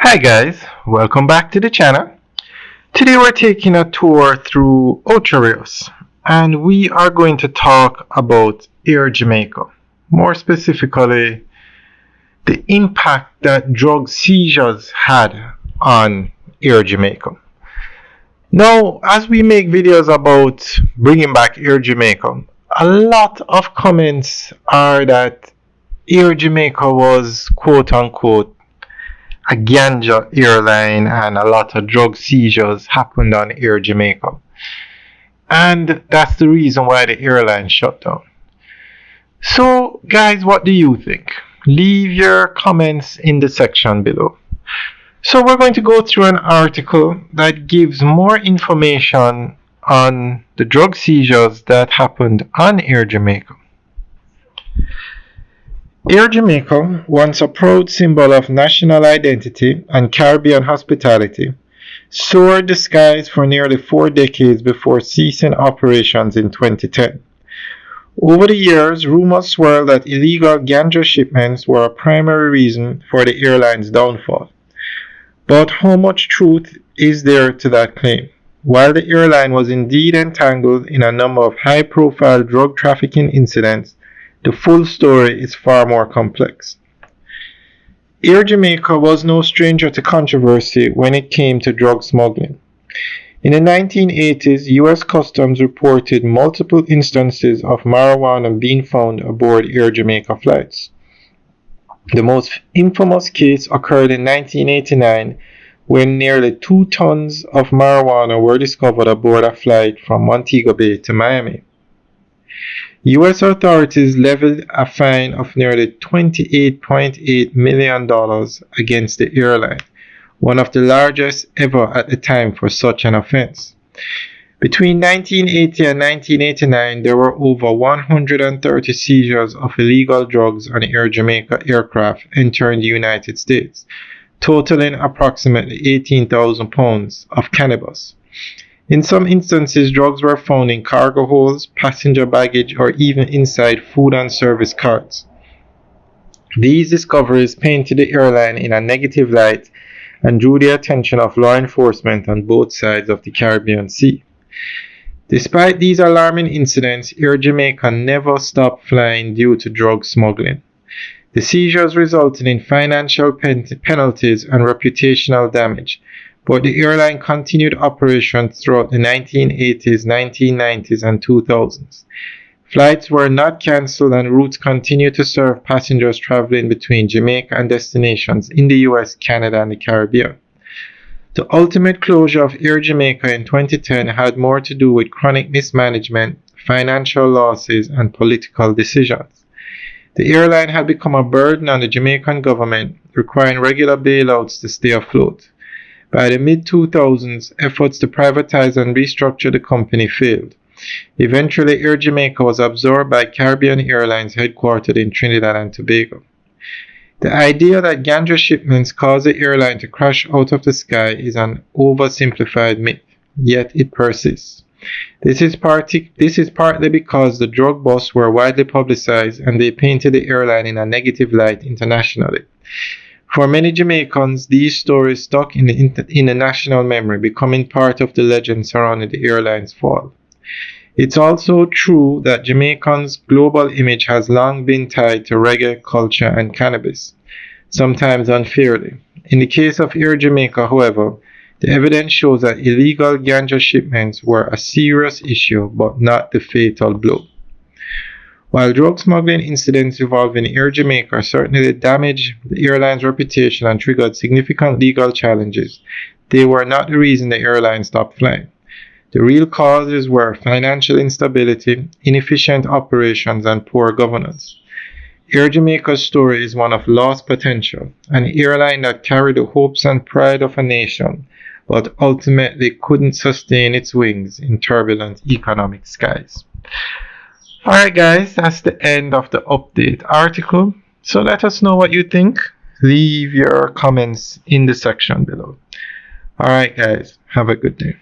Hi guys, welcome back to the channel. Today we're taking a tour through Ocho Rios and we are going to talk about Air Jamaica. More specifically, the impact that drug seizures had on Air Jamaica. Now, as we make videos about bringing back Air Jamaica, a lot of comments are that Air Jamaica was quote unquote a ganja airline and a lot of drug seizures happened on Air Jamaica. And that's the reason why the airline shut down. So, guys, what do you think? Leave your comments in the section below. So, we're going to go through an article that gives more information on the drug seizures that happened on Air Jamaica. Air Jamaica, once a proud symbol of national identity and Caribbean hospitality, soared the skies for nearly 4 decades before ceasing operations in 2010. Over the years, rumors swirled that illegal ganja shipments were a primary reason for the airline's downfall. But how much truth is there to that claim? While the airline was indeed entangled in a number of high-profile drug trafficking incidents, the full story is far more complex. Air Jamaica was no stranger to controversy when it came to drug smuggling. In the 1980s, U.S. Customs reported multiple instances of marijuana being found aboard Air Jamaica flights. The most infamous case occurred in 1989 when nearly 2 tons of marijuana were discovered aboard a flight from Montego Bay to Miami. U.S. authorities levied a fine of nearly $28.8 million against the airline, one of the largest ever at the time for such an offense. Between 1980 and 1989, there were over 130 seizures of illegal drugs on Air Jamaica aircraft entering the United States, totaling approximately 18,000 pounds of cannabis. In some instances, drugs were found in cargo holds, passenger baggage, or even inside food and service carts. These discoveries painted the airline in a negative light and drew the attention of law enforcement on both sides of the Caribbean Sea. Despite these alarming incidents, Air Jamaica never stopped flying due to drug smuggling. The seizures resulted in financial penalties and reputational damage, but the airline continued operations throughout the 1980s, 1990s, and 2000s. Flights were not cancelled and routes continued to serve passengers traveling between Jamaica and destinations in the US, Canada, and the Caribbean. The ultimate closure of Air Jamaica in 2010 had more to do with chronic mismanagement, financial losses, and political decisions. The airline had become a burden on the Jamaican government, requiring regular bailouts to stay afloat. By the mid-2000s, efforts to privatize and restructure the company failed. Eventually, Air Jamaica was absorbed by Caribbean Airlines headquartered in Trinidad and Tobago. The idea that ganja shipments caused the airline to crash out of the sky is an oversimplified myth, yet it persists. This is partly because the drug busts were widely publicized and they painted the airline in a negative light internationally. For many Jamaicans, these stories stuck in the national memory, becoming part of the legend surrounding the airline's fall. It's also true that Jamaicans' global image has long been tied to reggae culture and cannabis, sometimes unfairly. In the case of Air Jamaica, however, the evidence shows that illegal ganja shipments were a serious issue but not the fatal blow. While drug smuggling incidents involving Air Jamaica certainly damaged the airline's reputation and triggered significant legal challenges, they were not the reason the airline stopped flying. The real causes were financial instability, inefficient operations, and poor governance. Air Jamaica's story is one of lost potential, an airline that carried the hopes and pride of a nation, but ultimately couldn't sustain its wings in turbulent economic skies. Alright guys, that's the end of the update article. So let us know what you think. Leave your comments in the section below. Alright guys, have a good day.